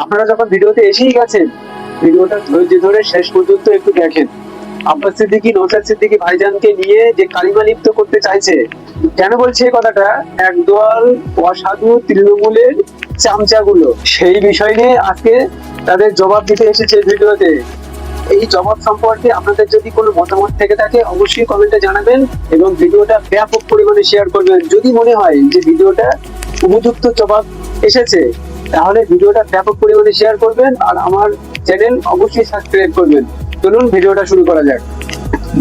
আপনারা যখন ভিডিওতে এসেই গেছেন, ভিডিওটা ধৈর্য ধরে শেষ পর্যন্ত একটু দেখেন। আব্বাস সিদ্দিকী, নওশাদ সিদ্দিকী ভাইজানকে নিয়ে যে কালিমা লিপ্ত করতে চাইছে, কেন বলছে এই কথাটা? একদল অসাধু তৃণমূলের চামচাগুলো সেই বিষয় নিয়ে আজকে তাদের জবাব দিতে এসেছে ভিডিওতে। এই জবাব সম্পর্কে আপনাদের যদি কোনো মতামত থেকে থাকে অবশ্যই কমেন্টে জানাবেন এবং ভিডিওটা ব্যাপক পরিমাণে শেয়ার করবেন। যদি মনে হয় যে ভিডিওটা উপযুক্ত জবাব এসেছে, তাহলে ভিডিওটা ব্যাপক পরিমাণে শেয়ার করবেন আর আমার চ্যানেল অবশ্যই সাবস্ক্রাইব করবেন। চলুন ভিডিওটা শুরু করা যাক।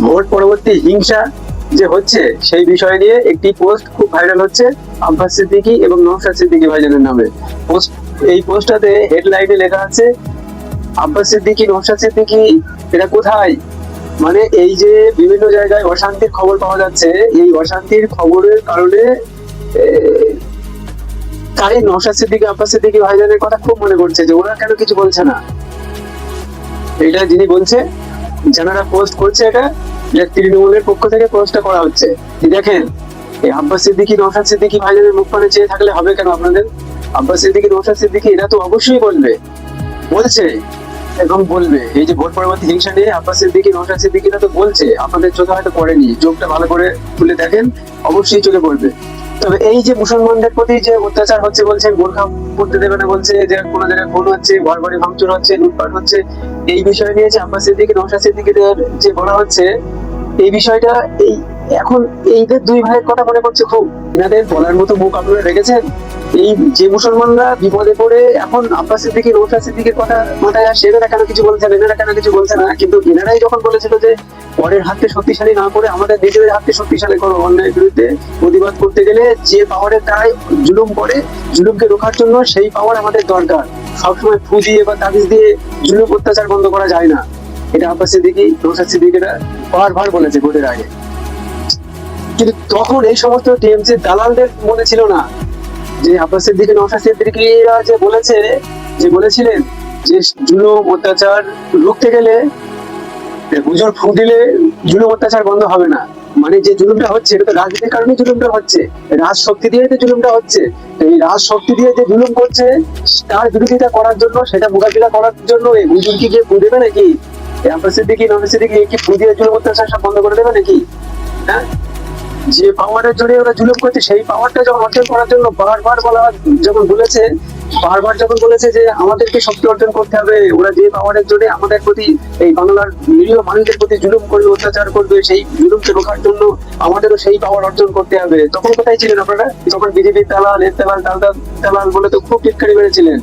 ভোট পরবর্তী হিংসা যে হচ্ছে সেই বিষয় নিয়ে একটি পোস্ট খুব ভাইরাল হচ্ছে আব্বাস সিদ্দিকী এবং নওশাদ সিদ্দিকী ভাইজানের নামে। এই পোস্টটাতে হেডলাইনে লেখা আছে আব্বাস সিদ্দিকী, নওশাদ সিদ্দিকী এরা কোথায়? মানে এই যে বিভিন্ন জায়গায় অশান্তির খবর পাওয়া যাচ্ছে, এই অশান্তির খবরের কারণে তাই নওশাদ সিদ্দিকী, আব্বাস সিদ্দিকী ভাইজানের কথা খুব মনে করছে যে ওরা কেন কিছু বলছে না। এটা যিনি বলছে, যারা পোস্ট করছে, এটা তৃণমূলের পক্ষ থেকে পোস্টটা করা হচ্ছে। দেখেন, এই আব্বাস সিদ্দিকী, নওশাদ সিদ্দিকী ভাইজানের মুখ পানে চেয়ে থাকলে হবে কেন আপনাদের? আব্বাস সিদ্দিকী, নওশাদ সিদ্দিকী এরা তো অবশ্যই বলছে এবং বলবে। এই যে ভোট পরবর্তী হিংসা নিয়ে আব্বাস সিদ্দিকী, নওশাদ সিদ্দিকীরা তো বলছে, আপনাদের চোখে হয়তো পড়েনি, চোখটা ভালো করে তুলে দেখেন, অবশ্যই চোখে পড়বে। তবে এই যে মুসলমানদের প্রতি যে অত্যাচার হচ্ছে, বলছে বোরখা পড়তে দেবে না, বলছে যে কোনো জায়গায় খুন হচ্ছে, ঘর বাড়ি ভাঙচুর হচ্ছে, লুটপাট হচ্ছে, এই বিষয় নিয়ে যে আব্বাস সিদ্দিকী, নওশাদ সিদ্দিকীদের যে বলা হচ্ছে, এই বিষয়টা এখন এইদের দুই ভাইয়ের কথা মনে পড়ছে খুব। এনাদের বলার মতো মুখ আপনারা রেখেছেন? এই যে মুসলমানরা বিপদে পড়ে এখন আব্বাস সিদ্দিকী, নওশাদ সিদ্দিকীর কথা মাথায় আসে, এনারা কেন কিছু বলছেন, এনারা কেন কিছু বলছে না? কিন্তু এনারাই যখন বলেছিল যে পরের হাতকে শক্তিশালী না করে আমাদের নিজেদের হাতকে শক্তিশালী করো, অন্যায়ের বিরুদ্ধে প্রতিবাদ করতে গেলে যে পাওয়ারের দ্বারাই জুলুম করে, জুলুমকে রোখার জন্য সেই পাওয়ার আমাদের দরকার। সবসময় ফু দিয়ে বা তাবিজ দিয়ে জুলুম অত্যাচার বন্ধ করা যায় না। এটা আব্বাস সিদ্দিকী, নওশাদ সিদ্দিকীরা বারবার বলেছে ভোটের আগে। কিন্তু তখন এই সমস্ত টিএমসি দালালদের মনে ছিল না যে আব্বাস সিদ্দিকী, নওশাদ সিদ্দিকীরা যে বলেছিলেন যে জুলুম অত্যাচার রুখতে গেলে হুজুর ফু দিলে জুলুম অত্যাচার বন্ধ হবে না। মানে যে জুলুমটা হচ্ছে, এটা তো রাজনীতির কারণে জুলুমটা হচ্ছে, রাজ শক্তি দিয়ে যে জুলুমটা হচ্ছে। এই রাজ শক্তি দিয়ে যে জুলুম করছে, তার বিরোধিতা করার জন্য, সেটা মোকাবিলা করার জন্য এই হুজুর কি গিয়ে ফু দেবে নাকি? আব্বাস সিদ্দিকী, নওশাদ সিদ্দিকী কি ফু দিয়ে জুলুম অত্যাচার সব বন্ধ করে দেবে নাকি? হ্যাঁ, যে পাওয়ারের জন্য ওরা জুলুম করছে, সেই পাওয়ারটা যখন অর্জন করার জন্য বারবার যখন বলেছে যে আমাদেরকে শক্তি অর্জন করতে হবে, ওরা যে পাওয়ারের জন্য আমাদের প্রতি, এই বাংলার নিরীহ মানুষদের প্রতি জুলুম করবে, অত্যাচার করবে, সেই জুলুমকে রোখার জন্য আমাদেরও সেই পাওয়ার অর্জন করতে হবে। তখন কোথায় ছিলেন আপনারা? তখন বিজেপির দালাল, দালাল বলে তো খুব টিটকারি মেরেছিলেন।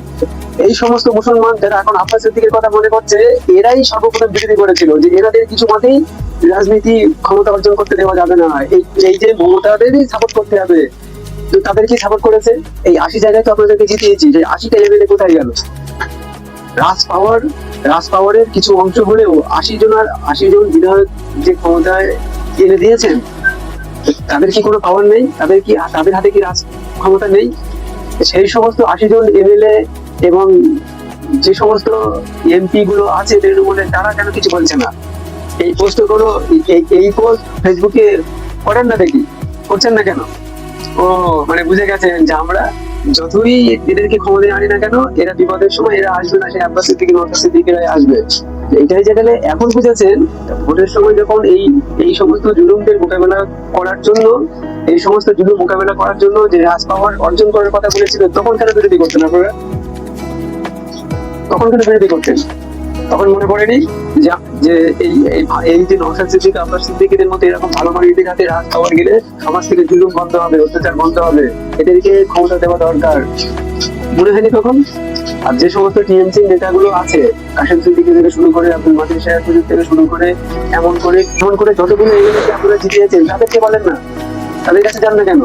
এই সমস্ত মুসলমান যারা এখন আব্বাস সিদ্দিকীর কথা মনে করছে, এরাই সর্বপ্রথম বিরোধী করেছিল যে এনাদের কিছু মতেই রাজনীতি ক্ষমতা অর্জন করতে দেওয়া যাবে না, এই যে মমতাদেরই সাপোর্ট করতে হবে। তো তাদের কি সাপোর্ট করেছে? এই 80 জায়গায় তো আপনাদেরকে জিতিয়েছি, যে 80টা এমএলএ কোথায় গেল? রাজ পাওয়ারের কিছু অংশ হলেও 80 জন বিধায়ক যে ক্ষমতায় এনে দিয়েছেন, তাদের কি কোনো পাওয়ার নেই? তাদের হাতে কি রাজ ক্ষমতা নেই? সেই সমস্ত 80 জন এমএলএ এবং যে সমস্ত এমপি গুলো আছে তৃণমূলের, তারা কেন কিছু বলছে না? এই পোস্ট ফেসবুকে করেন না দেখি, করছেন না কেন? ও মানে বুঝে গেছেন যে আমরা যতই এদেরকে ক্ষমতায় আনি না কেন, এরা বিপদের সময় এরা আসবে না, সেই আব্বাস সিদ্দিকী, নওশাদ সিদ্দিকীরাই আসবে। এটাই যে গেলে এখন বুঝেছেন। ভোটের সময় যখন এই সমস্ত জুলুমদের মোকাবেলা করার জন্য যে রাজ পাওয়ার অর্জন করার কথা বলেছিল, তখন কেন বিরোধী করতেন আপনারা? তখন মনে পড়েনি যে এই যে নওশাদ সিদ্দিকী, আব্বাস সিদ্দিকীদের মতো এরকম ভালো মানুষদের হাতে রাজ পাওয়ার গেলে সমাজ থেকে জুলুম বন্ধ হবে, অত্যাচার বন্ধ হবে, এদেরকে ক্ষমতা দেওয়া দরকার। মনে হয়নি তখন? আর যে সমস্ত টিএমসি নেতাগুলো আছে, কাশেম সিদ্দিকী থেকে শুরু করে, আব্দুল মাজিদ সাহেব থেকে শুরু করে, এমন করে যতগুলো এমএলএ আপনারা জিতিয়েছেন, তাদেরকে বলেন না, তাদের কাছে যান না কেন?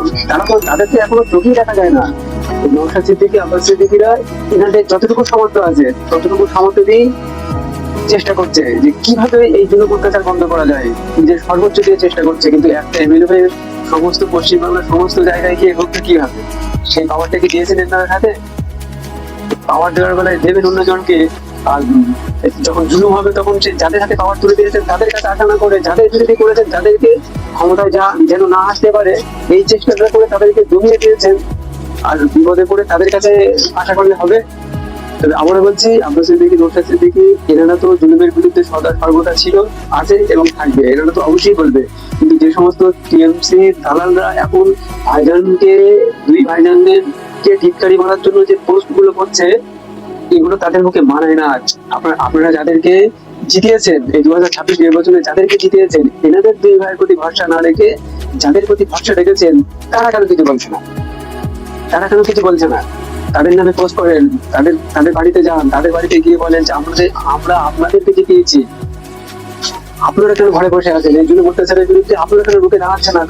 তাদেরকে এখনো চোখেই দেখা যায় না। নওশাদ সিদ্দিকী, আব্বাস সিদ্দিকীরা এনাদের যতটুকু সামর্থ্য আছে, ততটুকু সামর্থ্য দিয়েই চেষ্টা করছে যে কিভাবে এই জুলুম অত্যাচার বন্ধ করা যায়, নিজের সর্বোচ্চ দিয়ে চেষ্টা করছে। কিন্তু একটা এমএলএ সমস্ত পশ্চিমবাংলার সমস্ত জায়গায় গিয়ে করতে কি হবে? সেই পাওয়ারটা কি দিয়েছেন এনাদের হাতে? পাওয়ার দেওয়ার বেলায় দেবেন অন্যজনকে, আর যখন জুলুম হবে তখন যাদের হাতে পাওয়ার তুলে দিয়েছেন তাদের কাছে আশা না করে, যাদের বিরোধী করেছেন তাদেরকে ক্ষমতায় যেন না আসতে পারে, এই চেষ্টাটা করে তাদেরকে দমিয়ে দিয়েছেন। আর বিপদে পড়ে তাদের কাছে আশা করলে হবে? তবে আমরা বলছি আব্বাস সিদ্দিকী, নওশাদ সিদ্দিকী এনারা তো জুলুমের বিরুদ্ধে সদা সর্বদা ছিল, আছে এবং থাকবে, এনারা তো অবশ্যই বলবে। কিন্তু যে সমস্ত টিএমসি দালালরা এখন ভাইজানকে, দুই ভাইজানদের কে টিটকারি মারার জন্য যে পোস্ট গুলো করছে, এগুলো তাদের মুখে মানায় না। আপনারা যাদেরকে জিতিয়েছেন এই 2026 নির্বাচনে, যাদেরকে জিতিয়েছেন, এনাদের দুই ভাইয়ের প্রতি ভরসা না রেখে যাদের প্রতি ভরসা রেখেছেন তারা কেন কিছু বলছে না? তারা কেন কিছু বলছে না? তাদের নামে পোস্ট করেন, তাদের তাদের বাড়িতে যান, তাদের বাড়িতে গিয়ে বলেন যে আমরা আপনাদেরকে জিতিয়েছি। আপনারা কেন ঘরে বসে আছেন? এই জন্য অত্যাচারের বিরুদ্ধে আপনারা কেন রুখে দাঁড়াচ্ছেন না?